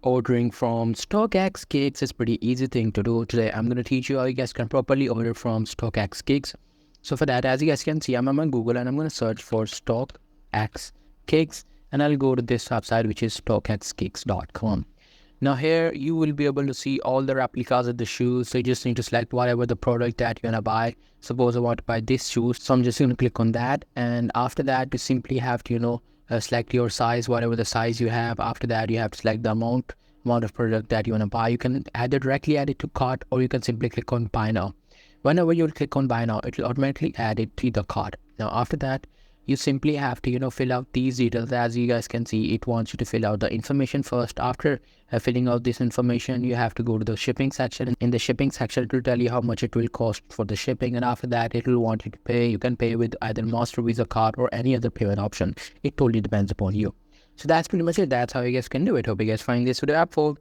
Ordering from StockX Kicks is pretty easy thing to do. Today I'm going to teach you how you guys can properly order from StockX Kicks. So for that, as you guys can see, I'm on Google and I'm going to search for StockX Kicks, and I'll go to this website, which is stockxkicks.com. Now here you will be able to see all the replicas of the shoes. So you just need to select whatever the product that you want to buy. Suppose I want to buy this shoe, so I'm just going to click on that, and after that you simply have to select your size, whatever the size you have. After that you have to select the amount of product that you want to buy. You can either directly add it to cart, or you can simply click on buy now. Whenever you click on buy now, it will automatically add it to the cart. Now after that, you simply have to fill out these details. As you guys can see, it wants you to fill out the information first. After filling out this information, you have to go to the shipping section. In the shipping section, it will tell you how much it will cost for the shipping, and after that it will want you to pay. You can pay with either Master, Visa card, or any other payment option. It totally depends upon you. So that's pretty much it. That's how you guys can do it. Hope you guys find this video helpful.